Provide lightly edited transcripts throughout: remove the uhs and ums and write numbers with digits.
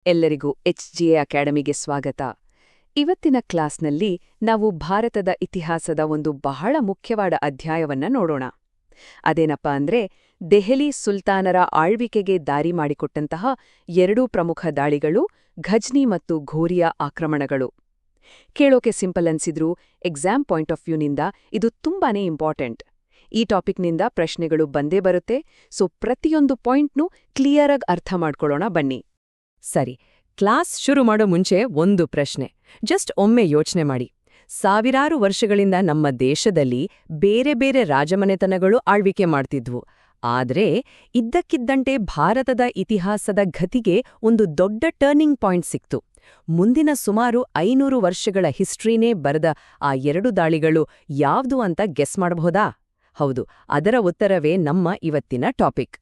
ಎಲ್ಲರಿಗೂ HGA ಅಕಾಡೆಮಿಗೆ ಸ್ವಾಗತ. ಇವತ್ತಿನ ಕ್ಲಾಸ್ನಲ್ಲಿ ನಾವು ಭಾರತದ ಇತಿಹಾಸದ ಒಂದು ಬಹಳ ಮುಖ್ಯವಾದ ಅಧ್ಯಾಯವನ್ನ ನೋಡೋಣ. ಅದೇನಪ್ಪಾ ಅಂದ್ರೆ ದೆಹಲಿ ಸುಲ್ತಾನರ ಆಳ್ವಿಕೆಗೆ ದಾರಿ ಮಾಡಿಕೊಟ್ಟಂತಹ ಎರಡೂ ಪ್ರಮುಖ ದಾಳಿಗಳು, ಘಜ್ನಿ ಮತ್ತು ಘೋರಿಯ ಆಕ್ರಮಣಗಳು. ಕೇಳೋಕೆ ಸಿಂಪಲ್ ಅನ್ಸಿದ್ರೂ ಎಕ್ಸಾಮ್ ಪಾಯಿಂಟ್ ಆಫ್ ವ್ಯೂನಿಂದ ಇದು ತುಂಬಾನೇ ಇಂಪಾರ್ಟೆಂಟ್. ಈ ಟಾಪಿಕ್ನಿಂದ ಪ್ರಶ್ನೆಗಳು ಬಂದೇ ಬರುತ್ತೆ, ಸೊ ಪ್ರತಿಯೊಂದು ಪಾಯಿಂಟ್ನೂ ಕ್ಲಿಯರಾಗಿ ಅರ್ಥ ಮಾಡ್ಕೊಳ್ಳೋಣ ಬನ್ನಿ. ಸರಿ, ಕ್ಲಾಸ್ ಶುರು ಮಾಡೋ ಮುಂಚೆ ಒಂದು ಪ್ರಶ್ನೆ. ಜಸ್ಟ್ ಒಮ್ಮೆ ಯೋಚನೆ ಮಾಡಿ. ಸಾವಿರಾರು ವರ್ಷಗಳಿಂದ ನಮ್ಮ ದೇಶದಲ್ಲಿ ಬೇರೆ ಬೇರೆ ರಾಜಮನೆತನಗಳು ಆಳ್ವಿಕೆ ಮಾಡ್ತಿದ್ವು. ಆದ್ರೆ ಇದ್ದಕ್ಕಿದ್ದಂತೆ ಭಾರತದ ಇತಿಹಾಸದ ಗತಿಗೆ ಒಂದು ದೊಡ್ಡ ಟರ್ನಿಂಗ್ ಪಾಯಿಂಟ್ ಸಿಕ್ತು. ಮುಂದಿನ ಸುಮಾರು 500 ವರ್ಷಗಳ ಹಿಸ್ಟ್ರಿನೇ ಬರೆದ ಆ ಎರಡು ದಾಳಿಗಳು ಯಾವ್ದು ಅಂತ ಗೆಸ್ ಮಾಡಬಹುದಾ? ಹೌದು, ಅದರ ಉತ್ತರವೇ ನಮ್ಮ ಇವತ್ತಿನ ಟಾಪಿಕ್.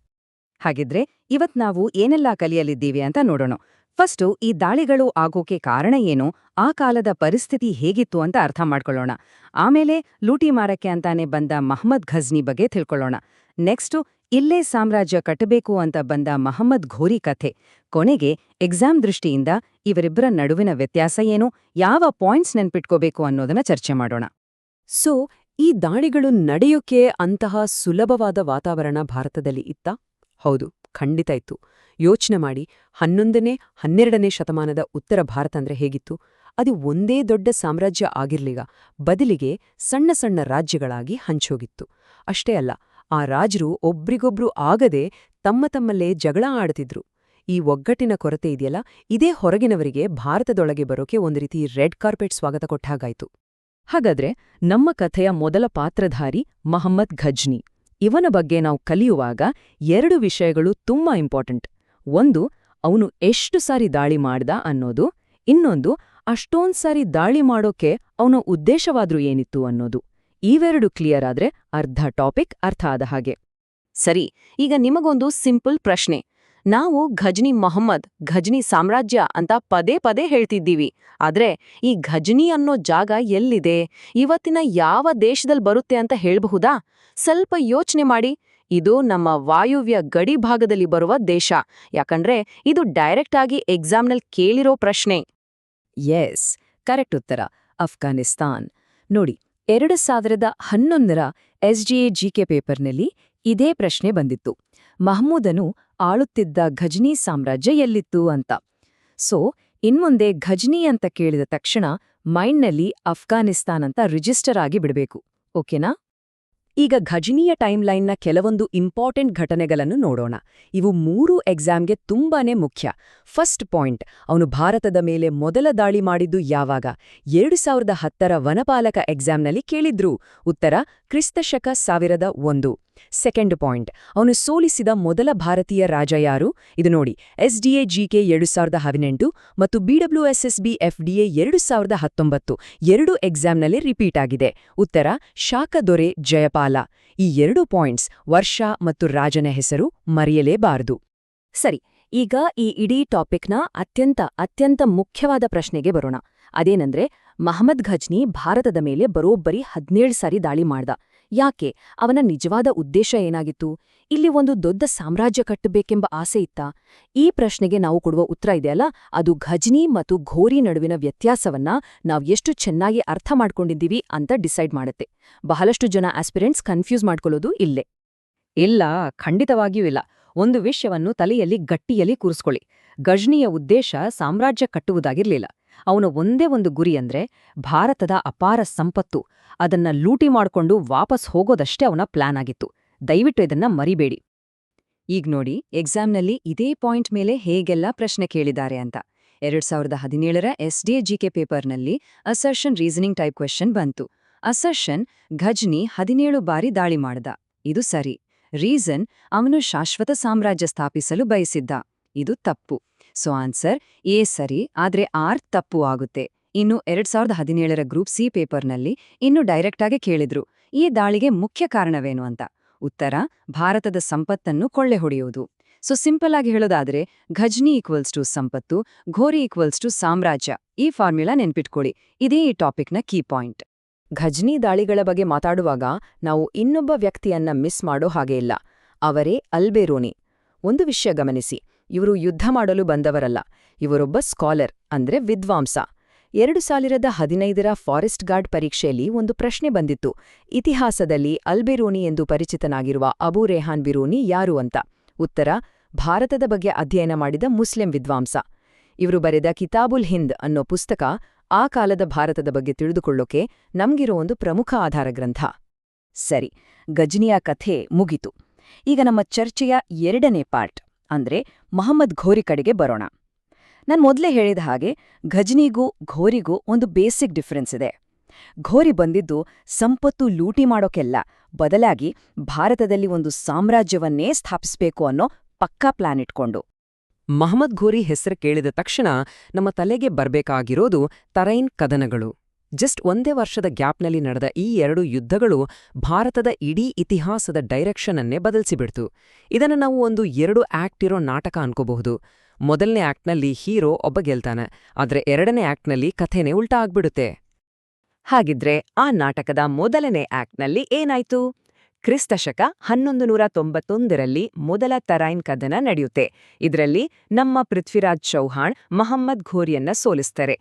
ಹಾಗಿದ್ರೆ ಇವತ್ ನಾವು ಏನೆಲ್ಲ ಕಲಿಯಲಿದ್ದೀವಿ ಅಂತ ನೋಡೋಣ. ಫಸ್ಟು ಈ ದಾಳಿಗಳು ಆಗೋಕೆ ಕಾರಣ ಏನು, ಆ ಕಾಲದ ಪರಿಸ್ಥಿತಿ ಹೇಗಿತ್ತು ಅಂತ ಅರ್ಥ ಮಾಡ್ಕೊಳ್ಳೋಣ. ಆಮೇಲೆ ಲೂಟಿ ಮಾರಕ್ಕೆ ಅಂತಾನೆ ಬಂದ ಮಹಮ್ಮದ್ ಘಜ್ನಿ ಬಗ್ಗೆ ತಿಳ್ಕೊಳ್ಳೋಣ. ನೆಕ್ಸ್ಟು ಇಲ್ಲೇ ಸಾಮ್ರಾಜ್ಯ ಕಟ್ಟಬೇಕು ಅಂತ ಬಂದ ಮಹಮ್ಮದ್ ಘೋರಿ ಕಥೆ. ಕೊನೆಗೆ ಎಕ್ಸಾಮ್ ದೃಷ್ಟಿಯಿಂದ ಇವರಿಬ್ಬರ ನಡುವಿನ ವ್ಯತ್ಯಾಸ ಏನು, ಯಾವ ಪಾಯಿಂಟ್ಸ್ ನೆನ್ಪಿಟ್ಕೋಬೇಕು ಅನ್ನೋದನ್ನ ಚರ್ಚೆ ಮಾಡೋಣ. ಸೊ ಈ ದಾಳಿಗಳು ನಡೆಯೋಕೆ ಅಂತಹ ಸುಲಭವಾದ ವಾತಾವರಣ ಭಾರತದಲ್ಲಿ ಇತ್ತಾ? ಹೌದು, ಖಂಡಿತ ಇತ್ತು. ಯೋಚನೆ ಮಾಡಿ, 11ನೇ 12ನೇ ಶತಮಾನದ ಉತ್ತರ ಭಾರತ ಅಂದ್ರೆ ಹೇಗಿತ್ತು? ಅದು ಒಂದೇ ದೊಡ್ಡ ಸಾಮ್ರಾಜ್ಯ ಆಗಿರ್ಲಿಲ್ಲ, ಬದಲಿಗೆ ಸಣ್ಣ ಸಣ್ಣ ರಾಜ್ಯಗಳಾಗಿ ಹಂಚೋಗಿತ್ತು. ಅಷ್ಟೇ ಅಲ್ಲ, ಆ ರಾಜರು ಒಬ್ರಿಗೊಬ್ರು ಆಗದೆ ತಮ್ಮಲ್ಲೇ ಜಗಳ ಆಡ್ತಿದ್ರು. ಈ ಒಗ್ಗಟ್ಟಿನ ಕೊರತೆ ಇದೆಯಲ್ಲ, ಇದೇ ಹೊರಗಿನವರಿಗೆ ಭಾರತದೊಳಗೆ ಬರೋಕೆ ಒಂದು ರೀತಿ ರೆಡ್ ಕಾರ್ಪೆಟ್ ಸ್ವಾಗತ ಕೊಟ್ಟಾಗಾಯ್ತು. ಹಾಗಾದ್ರೆ ನಮ್ಮ ಕಥೆಯ ಮೊದಲ ಪಾತ್ರಧಾರಿ ಮಹಮ್ಮದ್ ಘಜ್ನಿ. ಇವನ ಬಗ್ಗೆ ನಾವು ಕಲಿಯುವಾಗ ಎರಡು ವಿಷಯಗಳು ತುಂಬಾ ಇಂಪಾರ್ಟೆಂಟ್. ಒಂದು, ಅವನು ಎಷ್ಟು ಸಾರಿ ದಾಳಿ ಮಾಡ್ದ ಅನ್ನೋದು. ಇನ್ನೊಂದು, ಅಷ್ಟೊಂದ್ ಸಾರಿ ದಾಳಿ ಮಾಡೋಕೆ ಅವನ ಉದ್ದೇಶವಾದ್ರೂ ಏನಿತ್ತು ಅನ್ನೋದು. ಇವೆರಡು ಕ್ಲಿಯರ್ ಆದ್ರೆ ಅರ್ಧ ಟಾಪಿಕ್ ಅರ್ಥ ಆದ ಹಾಗೆ. ಸರಿ, ಈಗ ನಿಮಗೊಂದು ಸಿಂಪಲ್ ಪ್ರಶ್ನೆ. ನಾವು ಘಜ್ನಿ ಸಾಮ್ರಾಜ್ಯ ಅಂತ ಪದೇ ಪದೇ ಹೇಳ್ತಿದ್ದೀವಿ. ಆದ್ರೆ ಈ ಘಜ್ನಿ ಅನ್ನೋ ಜಾಗ ಎಲ್ಲಿದೆ, ಇವತ್ತಿನ ಯಾವ ದೇಶದಲ್ಲಿ ಬರುತ್ತೆ ಅಂತ ಹೇಳ್ಬಹುದಾ? ಸ್ವಲ್ಪ ಯೋಚನೆ ಮಾಡಿ. ಇದು ನಮ್ಮ ವಾಯುವ್ಯ ಗಡಿ ಭಾಗದಲ್ಲಿ ಬರುವ ದೇಶ. ಯಾಕಂದ್ರೆ ಇದು ಡೈರೆಕ್ಟ್ ಆಗಿ ಎಕ್ಸಾಮ್ನಲ್ಲಿ ಕೇಳಿರೋ ಪ್ರಶ್ನೆ. ಎಸ್, ಕರೆಕ್ಟ್ ಉತ್ತರ, ಅಫ್ಘಾನಿಸ್ತಾನ್. ನೋಡಿ, 2011ರ SGA GK ಪೇಪರ್ನಲ್ಲಿ ಇದೇ ಪ್ರಶ್ನೆ ಬಂದಿತ್ತು. ಮಹಮೂದನು ಆಳುತ್ತಿದ್ದ ಘಜ್ನಿ ಸಾಮ್ರಾಜ್ಯ ಎಲ್ಲಿತ್ತು ಅಂತ. ಸೊ ಇನ್ಮುಂದೆ ಘಜ್ನಿ ಅಂತ ಕೇಳಿದ ತಕ್ಷಣ ಮೈಂಡ್ನಲ್ಲಿ ಅಫ್ಘಾನಿಸ್ತಾನ್ ಅಂತ ರಿಜಿಸ್ಟರ್ ಆಗಿ ಬಿಡಬೇಕು. ಓಕೆನಾ? ಈಗ ಘಜ್ನಿಯ ಟೈಮ್ಲೈನ್ನ ಕೆಲವೊಂದು ಇಂಪಾರ್ಟೆಂಟ್ ಘಟನೆಗಳನ್ನು ನೋಡೋಣ. ಇವು 3 ಎಕ್ಸಾಮ್ಗೆ ತುಂಬಾನೇ ಮುಖ್ಯ. ಫಸ್ಟ್ ಪಾಯಿಂಟ್, ಅವನು ಭಾರತದ ಮೇಲೆ ಮೊದಲ ದಾಳಿ ಮಾಡಿದ್ದು ಯಾವಾಗ? 2010ರ ವನಪಾಲಕ ಎಕ್ಸಾಮ್ನಲ್ಲಿ ಕೇಳಿದ್ರು. ಉತ್ತರ ಕ್ರಿಸ್ತಶಕ 1001. ಸೆಕೆಂಡ್ ಪಾಯಿಂಟ್, ಅವನು ಸೋಲಿಸಿದ ಮೊದಲ ಭಾರತೀಯ ರಾಜ ಯಾರು? ಇದು ನೋಡಿ, SDA GK 2018 ಮತ್ತು BWSSB FDA 2019 ಎರಡೂ ಎಕ್ಸಾಮ್ನಲ್ಲಿ ರಿಪೀಟ್ ಆಗಿದೆ. ಉತ್ತರ ಶಾಕದೊರೆ ಜಯಪಾಲ. ಈ 2 ಪಾಯಿಂಟ್ಸ್, ವರ್ಷ ಮತ್ತು ರಾಜನ ಹೆಸರು ಮರೆಯಲೇಬಾರದು. ಸರಿ, ಈಗ ಈ ಇಡೀ ಟಾಪಿಕ್ನ ಅತ್ಯಂತ ಮುಖ್ಯವಾದ ಪ್ರಶ್ನೆಗೆ ಬರೋಣ. ಅದೇನಂದ್ರೆ, ಮಹಮ್ಮದ್ ಘಜ್ನಿ ಭಾರತದ ಮೇಲೆ ಬರೋಬ್ಬರಿ 17 ಸಾರಿ ದಾಳಿ ಮಾಡ್ದ. ಯಾಕೆ? ಅವನ ನಿಜವಾದ ಉದ್ದೇಶ ಏನಾಗಿತ್ತು? ಇಲ್ಲಿ ಒಂದು ದೊಡ್ಡ ಸಾಮ್ರಾಜ್ಯ ಕಟ್ಟಬೇಕೆಂಬ ಆಸೆ ಇತ್ತಾ? ಈ ಪ್ರಶ್ನೆಗೆ ನಾವು ಕೊಡುವ ಉತ್ತರ ಇದೆಯಲ್ಲ, ಅದು ಘಜ್ನಿ ಮತ್ತು ಘೋರಿ ನಡುವಿನ ವ್ಯತ್ಯಾಸವನ್ನ ನಾವು ಎಷ್ಟು ಚೆನ್ನಾಗಿ ಅರ್ಥ ಮಾಡ್ಕೊಂಡಿದ್ದೀವಿ ಅಂತ ಡಿಸೈಡ್ ಮಾಡುತ್ತೆ. ಬಹಳಷ್ಟು ಜನ ಆಸ್ಪಿರೆಂಟ್ಸ್ ಕನ್ಫ್ಯೂಸ್ ಮಾಡ್ಕೊಳ್ಳೋದು ಇಲ್ಲೇ. ಇಲ್ಲ, ಖಂಡಿತವಾಗಿಯೂ ಇಲ್ಲ. ಒಂದು ವಿಷಯವನ್ನು ತಲೆಯಲ್ಲಿ ಗಟ್ಟಿಯಲ್ಲಿ ಕೂರಿಸ್ಕೊಳ್ಳಿ. ಘಜ್ನಿಯ ಉದ್ದೇಶ ಸಾಮ್ರಾಜ್ಯ ಕಟ್ಟುವುದಾಗಿರ್ಲಿಲ್ಲ. ಅವನ ಒಂದೇ ಒಂದು ಗುರಿ ಅಂದ್ರೆ ಭಾರತದ ಅಪಾರ ಸಂಪತ್ತು, ಅದನ್ನ ಲೂಟಿ ಮಾಡ್ಕೊಂಡು ವಾಪಸ್ ಹೋಗೋದಷ್ಟೇ ಅವನ ಪ್ಲಾನ್ ಆಗಿತ್ತು. ದಯವಿಟ್ಟು ಇದನ್ನ ಮರಿಬೇಡಿ. ಈಗ ನೋಡಿ, ಎಕ್ಸಾಮ್ನಲ್ಲಿ ಇದೇ ಪಾಯಿಂಟ್ ಮೇಲೆ ಹೇಗೆಲ್ಲ ಪ್ರಶ್ನೆ ಕೇಳಿದ್ದಾರೆ ಅಂತ. 2017ರ SDA GK ಪೇಪರ್ನಲ್ಲಿ ಅಸರ್ಷನ್ ರೀಸನಿಂಗ್ ಟೈಪ್ ಕ್ವೆಶ್ಚನ್ ಬಂತು. ಅಸರ್ಷನ್, ಘಜ್ನಿ 17 ಬಾರಿ ದಾಳಿ ಮಾಡ್ದ. ಇದು ಸರಿ. ರೀಸನ್, ಅವನು ಶಾಶ್ವತ ಸಾಮ್ರಾಜ್ಯ ಸ್ಥಾಪಿಸಲು ಬಯಸಿದ್ದ. ಇದು ತಪ್ಪು. ಸೊ ಆನ್ಸರ್ ಎ ಸರಿ, ಆದ್ರೆ ಆರ್ ತಪ್ಪು ಆಗುತ್ತೆ. ಇನ್ನು 2017ರ ಗ್ರೂಪ್ C ಪೇಪರ್ನಲ್ಲಿ ಇನ್ನು ಡೈರೆಕ್ಟಾಗಿ ಕೇಳಿದ್ರು, ಈ ದಾಳಿಗೆ ಮುಖ್ಯ ಕಾರಣವೇನು ಅಂತ. ಉತ್ತರ, ಭಾರತದ ಸಂಪತ್ತನ್ನು ಕೊಳ್ಳೆ ಹೊಡೆಯುವುದು. ಸೊ ಸಿಂಪಲ್ ಆಗಿ ಹೇಳೋದಾದ್ರೆ, ಘಜ್ನಿ = ಸಂಪತ್ತು, ಘೋರಿ = ಸಾಮ್ರಾಜ್ಯ. ಈ ಫಾರ್ಮ್ಯುಲಾ ನೆನ್ಪಿಟ್ಕೊಳ್ಳಿ. ಇದೇ ಈ ಟಾಪಿಕ್ನ ಕೀ ಪಾಯಿಂಟ್. ಘಜ್ನಿ ದಾಳಿಗಳ ಬಗ್ಗೆ ಮಾತಾಡುವಾಗ ನಾವು ಇನ್ನೊಬ್ಬ ವ್ಯಕ್ತಿಯನ್ನ ಮಿಸ್ ಮಾಡೋ ಹಾಗೆ ಇಲ್ಲ. ಅವರೇ ಅಲ್ಬೇರೋನಿ. ಒಂದು ವಿಷಯ ಗಮನಿಸಿ, ಇವರು ಯುದ್ಧ ಮಾಡಲು ಬಂದವರಲ್ಲ, ಇವರೊಬ್ಬ ಸ್ಕಾಲರ್ ಅಂದ್ರೆ ವಿದ್ವಾಂಸ. 2015ರ ಫಾರೆಸ್ಟ್ ಗಾರ್ಡ್ ಪರೀಕ್ಷೆಯಲ್ಲಿ ಒಂದು ಪ್ರಶ್ನೆ ಬಂದಿತ್ತು, ಇತಿಹಾಸದಲ್ಲಿ ಅಲ್ಬೆರೂನಿ ಎಂದು ಪರಿಚಿತನಾಗಿರುವ ಅಬು ರೇಹಾನ್ ಬಿರೂನಿ ಯಾರು ಅಂತ. ಉತ್ತರ: ಭಾರತದ ಬಗ್ಗೆ ಅಧ್ಯಯನ ಮಾಡಿದ ಮುಸ್ಲಿಂ ವಿದ್ವಾಂಸ. ಇವರು ಬರೆದ ಕಿತಾಬುಲ್ ಹಿಂದ್ ಅನ್ನೋ ಪುಸ್ತಕ ಆ ಕಾಲದ ಭಾರತದ ಬಗ್ಗೆ ತಿಳಿದುಕೊಳ್ಳೋಕೆ ನಮ್ಗಿರೋ ಒಂದು ಪ್ರಮುಖ ಆಧಾರ ಗ್ರಂಥ. ಸರಿ, ಗಜ್ನಿಯ ಕಥೆ ಮುಗಿತು. ಈಗ ನಮ್ಮ ಚರ್ಚೆಯ ಎರಡನೇ ಪಾರ್ಟ್ ಅಂದ್ರೆ ಮಹಮ್ಮದ್ ಘೋರಿ ಕಡೆಗೆ ಬರೋಣ. ನಾನ್ ಮೊದಲೇ ಹೇಳಿದ ಹಾಗೆ ಘಜ್ನಿಗೂ ಘೋರಿಗೂ ಒಂದು ಬೇಸಿಕ್ ಡಿಫರೆನ್ಸ್ ಇದೆ. ಘೋರಿ ಬಂದಿದ್ದು ಸಂಪತ್ತು ಲೂಟಿ ಮಾಡೋಕೆಲ್ಲ, ಬದಲಾಗಿ ಭಾರತದಲ್ಲಿ ಒಂದು ಸಾಮ್ರಾಜ್ಯವನ್ನೇ ಸ್ಥಾಪಿಸಬೇಕು ಅನ್ನೋ ಪಕ್ಕಾ ಪ್ಲಾನ್ ಇಟ್ಕೊಂಡು. ಮಹಮ್ಮದ್ ಘೋರಿ ಹೆಸರು ಕೇಳಿದ ತಕ್ಷಣ ನಮ್ಮ ತಲೆಗೆ ಬರ್ಬೇಕಾಗಿರೋದು ತರೈನ್ ಕದನಗಳು. ಜಸ್ಟ್ ಒಂದೇ ವರ್ಷದ ಗ್ಯಾಪ್ನಲ್ಲಿ ನಡೆದ ಈ 2 ಯುದ್ಧಗಳು ಭಾರತದ ಇಡೀ ಇತಿಹಾಸದ ಡೈರೆಕ್ಷನ್ ಬದಲಿಸಿಬಿಡ್ತು. ಇದನ್ನು ನಾವು ಒಂದು 2 ಆಕ್ಟ್ ಇರೋ ನಾಟಕ ಅನ್ಕೋಬಹುದು. ಮೊದಲನೇ ಆಕ್ಟ್ನಲ್ಲಿ ಹೀರೋ ಒಬ್ಬ ಗೆಲ್ತಾನೆ, ಆದ್ರೆ ಎರಡನೇ ಆಕ್ಟ್ನಲ್ಲಿ ಕಥೆನೇ ಉಲ್ಟಾ ಆಗ್ಬಿಡುತ್ತೆ. ಹಾಗಿದ್ರೆ ಆ ನಾಟಕದ ಮೊದಲನೇ ಆಕ್ಟ್ನಲ್ಲಿ ಏನಾಯ್ತು? ಕ್ರಿಸ್ತಶಕ 1191ರಲ್ಲಿ ಮೊದಲ ತರೈನ್ ಕದನ ನಡೆಯುತ್ತೆ. ಇದರಲ್ಲಿ ನಮ್ಮ ಪೃಥ್ವಿರಾಜ್ ಚೌಹಾಣ್ ಮಹಮ್ಮದ್ ಘೋರಿಯನ್ನ ಸೋಲಿಸ್ತಾರೆ.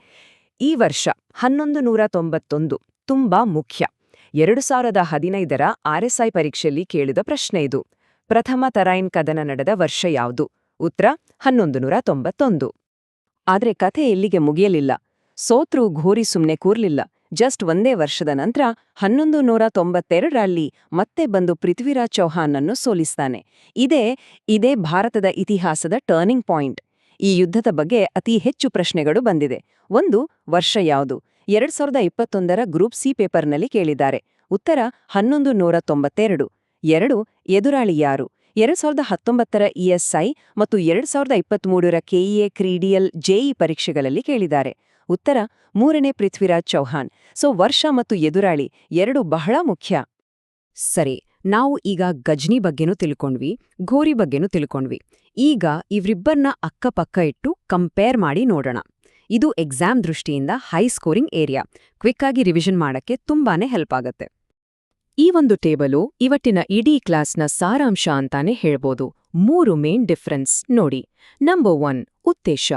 ಈ ವರ್ಷ 1191 ತುಂಬಾ ಮುಖ್ಯ. 2015ರ RSI ಪರೀಕ್ಷೆಯಲ್ಲಿ ಕೇಳಿದ ಪ್ರಶ್ನೆ ಇದು. ಪ್ರಥಮ ತರೈನ್ ಕದನ ನಡೆದ ವರ್ಷ ಯಾವುದು? ಉತ್ತರ: 1191. ಆದ್ರೆ ಕಥೆ ಇಲ್ಲಿಗೆ ಮುಗಿಯಲಿಲ್ಲ. ಸೋತ್ರೂ ಘೋರಿ ಸುಮ್ನೆ ಕೂರ್ಲಿಲ್ಲ. ಜಸ್ಟ್ ಒಂದೇ ವರ್ಷದ ನಂತರ 1192ರಲ್ಲಿ ಮತ್ತೆ ಬಂದು ಪೃಥ್ವಿರಾಜ್ ಚೌಹಾನ್ನನ್ನು ಸೋಲಿಸ್ತಾನೆ. ಇದೇ ಭಾರತದ ಇತಿಹಾಸದ ಟರ್ನಿಂಗ್ ಪಾಯಿಂಟ್. ಈ ಯುದ್ಧದ ಬಗ್ಗೆ ಅತಿ ಹೆಚ್ಚು ಪ್ರಶ್ನೆಗಳು ಬಂದಿದೆ. ಒಂದು, ವರ್ಷ ಯಾವುದು? 2021ರ ಗ್ರೂಪ್ ಸಿ ಪೇಪರ್ನಲ್ಲಿ ಕೇಳಿದ್ದಾರೆ. ಉತ್ತರ: 1192. 2, ಎದುರಾಳಿ ಯಾರು? 2019ರ ESI ಮತ್ತು 2023ರ KEA ಕ್ರೀಡಿಯಲ್ JEE ಪರೀಕ್ಷೆಗಳಲ್ಲಿ ಕೇಳಿದ್ದಾರೆ. ಉತ್ತರ: 3ನೇ ಪೃಥ್ವಿರಾಜ್ ಚೌಹಾಣ್. ಸೊ ವರ್ಷ ಮತ್ತು ಎದುರಾಳಿ 2 ಬಹಳ ಮುಖ್ಯ. ಸರಿ, ನಾವು ಈಗ ಗಜ್ನಿ ಬಗ್ಗೆನೂ ತಿಳ್ಕೊಂಡ್ವಿ, ಘೋರಿ ಬಗ್ಗೆನೂ ತಿಳ್ಕೊಂಡ್ವಿ. ಈಗ ಇವ್ರಿಬ್ಬರನ್ನ ಅಕ್ಕಪಕ್ಕ ಇಟ್ಟು ಕಂಪೇರ್ ಮಾಡಿ ನೋಡೋಣ. ಇದು ಎಕ್ಸಾಮ್ ದೃಷ್ಟಿಯಿಂದ ಹೈ ಸ್ಕೋರಿಂಗ್ ಏರಿಯಾ. ಕ್ವಿಕ್ಕಾಗಿ ರಿವಿಷನ್ ಮಾಡಕ್ಕೆ ತುಂಬಾನೇ ಹೆಲ್ಪ್ ಆಗತ್ತೆ. ಈ ಒಂದು ಟೇಬಲು ಇವತ್ತಿನ ಇಡೀ ಕ್ಲಾಸ್ನ ಸಾರಾಂಶ ಅಂತಾನೆ ಹೇಳ್ಬೋದು. 3 ಮೇನ್ ಡಿಫರೆನ್ಸ್ ನೋಡಿ. ನಂಬರ್ 1, ಉದ್ದೇಶ.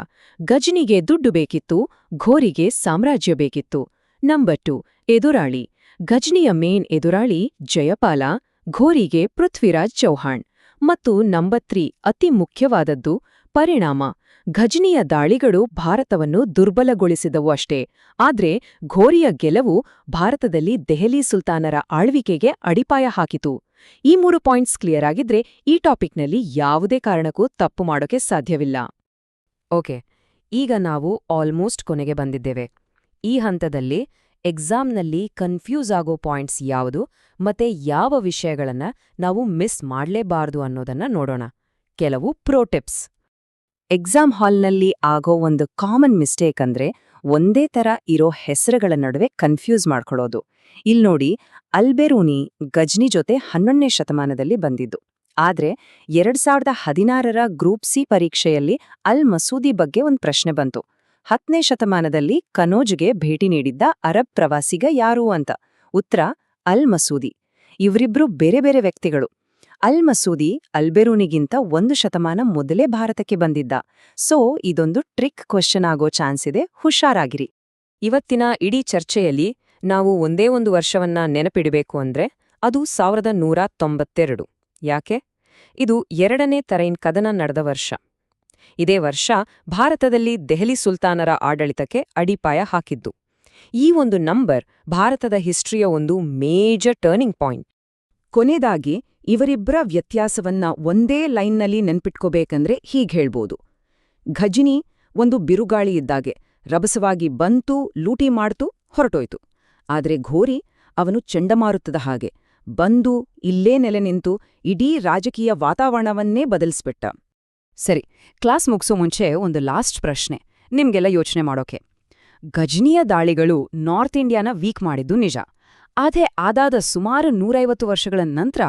ಗಜ್ನಿಗೆ ದುಡ್ಡು ಬೇಕಿತ್ತು, ಘೋರಿಗೆ ಸಾಮ್ರಾಜ್ಯ ಬೇಕಿತ್ತು. ನಂಬರ್ 2, ಎದುರಾಳಿ. ಗಜ್ನಿಯ ಮೇನ್ ಎದುರಾಳಿ ಜಯಪಾಲ, ಘೋರಿಗೆ ಪೃಥ್ವಿರಾಜ್ ಚೌಹಾಣ್. ಮತ್ತು ನಂಬರ್ 3, ಅತಿ ಮುಖ್ಯವಾದದ್ದು ಪರಿಣಾಮ. ಘಜ್ನಿಯ ದಾಳಿಗಳು ಭಾರತವನ್ನು ದುರ್ಬಲಗೊಳಿಸಿದವು ಅಷ್ಟೇ, ಆದ್ರೆ ಘೋರಿಯ ಗೆಲುವು ಭಾರತದಲ್ಲಿ ದೆಹಲಿ ಸುಲ್ತಾನರ ಆಳ್ವಿಕೆಗೆ ಅಡಿಪಾಯ ಹಾಕಿತು. ಈ 3 ಪಾಯಿಂಟ್ಸ್ ಕ್ಲಿಯರ್ ಆಗಿದ್ರೆ ಈ ಟಾಪಿಕ್ನಲ್ಲಿ ಯಾವುದೇ ಕಾರಣಕ್ಕೂ ತಪ್ಪು ಮಾಡೋಕೆ ಸಾಧ್ಯವಿಲ್ಲ. ಓಕೆ, ಈಗ ನಾವು ಆಲ್ಮೋಸ್ಟ್ ಕೊನೆಗೆ ಬಂದಿದ್ದೇವೆ. ಈ ಹಂತದಲ್ಲಿ ಎಕ್ಸಾಮ್ನಲ್ಲಿ ಕನ್ಫ್ಯೂಸ್ ಆಗೋ ಪಾಯಿಂಟ್ಸ್ ಯಾವುದು ಮತ್ತೆ ಯಾವ ವಿಷಯಗಳನ್ನ ನಾವು ಮಿಸ್ ಮಾಡ್ಲೇಬಾರ್ದು ಅನ್ನೋದನ್ನ ನೋಡೋಣ. ಕೆಲವು ಪ್ರೋ ಟಿಪ್ಸ್. ಎಕ್ಸಾಮ್ ಹಾಲ್ನಲ್ಲಿ ಆಗೋ ಒಂದು ಕಾಮನ್ ಮಿಸ್ಟೇಕ್ ಅಂದ್ರೆ ಒಂದೇ ತರ ಇರೋ ಹೆಸರುಗಳ ನಡುವೆ ಕನ್ಫ್ಯೂಸ್ ಮಾಡ್ಕೊಳ್ಳೋದು. ಇಲ್ನೋಡಿ, ಅಲ್ಬೆರೂನಿ ಗಜ್ನಿ ಜೊತೆ 11ನೇ ಶತಮಾನದಲ್ಲಿ ಬಂದಿದ್ದು. ಆದ್ರೆ 2016ರ ಗ್ರೂಪ್ ಸಿ ಪರೀಕ್ಷೆಯಲ್ಲಿ ಅಲ್ ಮಸೂದಿ ಬಗ್ಗೆ ಒಂದು ಪ್ರಶ್ನೆ ಬಂತು. 10ನೇ ಶತಮಾನದಲ್ಲಿ ಕನೋಜ್ಗೆ ಭೇಟಿ ನೀಡಿದ್ದ ಅರಬ್ ಪ್ರವಾಸಿಗ ಯಾರು ಅಂತ. ಉತ್ತರ: ಅಲ್ ಮಸೂದಿ. ಇವರಿಬ್ರು ಬೇರೆ ಬೇರೆ ವ್ಯಕ್ತಿಗಳು. ಅಲ್ ಮಸೂದಿ ಅಲ್ಬೆರೂನಿಗಿಂತ 1 ಶತಮಾನ ಮೊದಲೇ ಭಾರತಕ್ಕೆ ಬಂದಿದ್ದ. ಸೊ ಇದೊಂದು ಟ್ರಿಕ್ ಕ್ವೆಶ್ಚನ್ ಆಗೋ ಚಾನ್ಸ್ ಇದೆ, ಹುಷಾರಾಗಿರಿ. ಇವತ್ತಿನ ಇಡೀ ಚರ್ಚೆಯಲ್ಲಿ ನಾವು ಒಂದೇ ಒಂದು ವರ್ಷವನ್ನ ನೆನಪಿಡಬೇಕು ಅಂದ್ರೆ ಅದು 1192. ಯಾಕೆ? ಇದು 2ನೇ ತರೈನ್ ಕದನ ನಡೆದ ವರ್ಷ. ಇದೇ ವರ್ಷ ಭಾರತದಲ್ಲಿ ದೆಹಲಿ ಸುಲ್ತಾನರ ಆಡಳಿತಕ್ಕೆ ಅಡಿಪಾಯ ಹಾಕಿದ್ದು. ಈ ಒಂದು ನಂಬರ್ ಭಾರತದ ಹಿಸ್ಟ್ರಿಯ ಒಂದು ಮೇಜರ್ ಟರ್ನಿಂಗ್ ಪಾಯಿಂಟ್. ಕೊನೆದಾಗಿ ಇವರಿಬ್ಬರ ವ್ಯತ್ಯಾಸವನ್ನ ಒಂದೇ ಲೈನ್ನಲ್ಲಿ ನೆನ್ಪಿಟ್ಕೋಬೇಕಂದ್ರೆ ಹೀಗ್ಹೇಳ್ಬೋದು. ಘಜ್ನಿ ಒಂದು ಬಿರುಗಾಳಿ ಇದ್ದಾಗೆ, ರಭಸವಾಗಿ ಬಂತು, ಲೂಟಿ ಮಾಡ್ತು, ಹೊರಟೋಯ್ತು. ಆದ್ರೆ ಘೋರಿ ಅವನು ಚಂಡಮಾರುತದ ಹಾಗೆ ಬಂದು ಇಲ್ಲೇ ನೆಲೆ ನಿಂತು ಇಡೀ ರಾಜಕೀಯ ವಾತಾವರಣವನ್ನೇ ಬದಲಿಸ್ಬಿಟ್ಟ. ಸರಿ, ಕ್ಲಾಸ್ ಮುಗಿಸೋ ಮುಂಚೆ ಒಂದು ಲಾಸ್ಟ್ ಪ್ರಶ್ನೆ ನಿಮ್ಗೆಲ್ಲ ಯೋಚನೆ ಮಾಡೋಕೆ. ಘಜ್ನಿಯ ದಾಳಿಗಳು ನಾರ್ತ್ ಇಂಡಿಯಾನ ವೀಕ್ ಮಾಡಿದ್ದು ನಿಜ. ಆದ್ರೆ ಅದಾದ ಸುಮಾರು 150 ವರ್ಷಗಳ ನಂತರ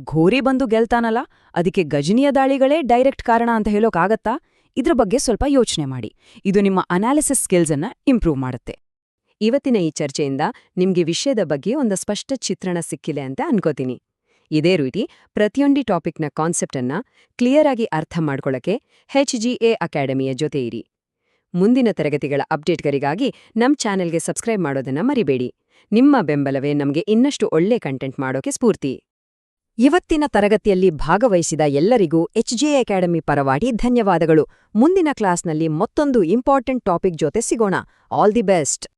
ಘೋರಿ ಬಂದು ಗೆಲ್ತಾನಲ್ಲ, ಅದಕ್ಕೆ ಘಜ್ನಿಯ ದಾಳಿಗಳೇ ಡೈರೆಕ್ಟ್ ಕಾರಣ ಅಂತ ಹೇಳೋಕ್ಕಾಗತ್ತಾ? ಇದ್ರ ಬಗ್ಗೆ ಸ್ವಲ್ಪ ಯೋಚನೆ ಮಾಡಿ. ಇದು ನಿಮ್ಮ ಅನಾಲಿಸಿಸ್ ಸ್ಕಿಲ್ಸನ್ನ ಇಂಪ್ರೂವ್ ಮಾಡುತ್ತೆ. ಇವತ್ತಿನ ಈ ಚರ್ಚೆಯಿಂದ ನಿಮ್ಗೆ ವಿಷಯದ ಬಗ್ಗೆ ಒಂದು ಸ್ಪಷ್ಟ ಚಿತ್ರಣ ಸಿಕ್ಕಿದೆ ಅಂತ ಅನ್ಕೋತೀನಿ. ಇದೇ ರೀತಿ ಪ್ರತಿಯೊಂದು ಟಾಪಿಕ್ನ ಕಾನ್ಸೆಪ್ಟನ್ನ ಕ್ಲಿಯರ್ ಆಗಿ ಅರ್ಥ ಮಾಡ್ಕೊಳ್ಳಕ್ಕೆ HGA ಅಕಾಡೆಮಿಯ ಜೊತೆ ಇರಿ. ಮುಂದಿನ ತರಗತಿಗಳ ಅಪ್ಡೇಟ್ಗಳಿಗಾಗಿ ನಮ್ಮ ಚಾನೆಲ್ಗೆ ಸಬ್ಸ್ಕ್ರೈಬ್ ಮಾಡೋದನ್ನ ಮರಿಬೇಡಿ. ನಿಮ್ಮ ಬೆಂಬಲವೇ ನಮಗೆ ಇನ್ನಷ್ಟು ಒಳ್ಳೆ ಕಂಟೆಂಟ್ ಮಾಡೋಕೆ ಸ್ಫೂರ್ತಿ. ಇವತ್ತಿನ ತರಗತಿಯಲ್ಲಿ ಭಾಗವಹಿಸಿದ ಎಲ್ಲರಿಗೂ HGA ಅಕಾಡೆಮಿ ಪರವಾಗಿ ಧನ್ಯವಾದಗಳು. ಮುಂದಿನ ಕ್ಲಾಸ್ನಲ್ಲಿ ಮತ್ತೊಂದು ಇಂಪಾರ್ಟೆಂಟ್ ಟಾಪಿಕ್ ಜೊತೆ ಸಿಗೋಣ. All the best.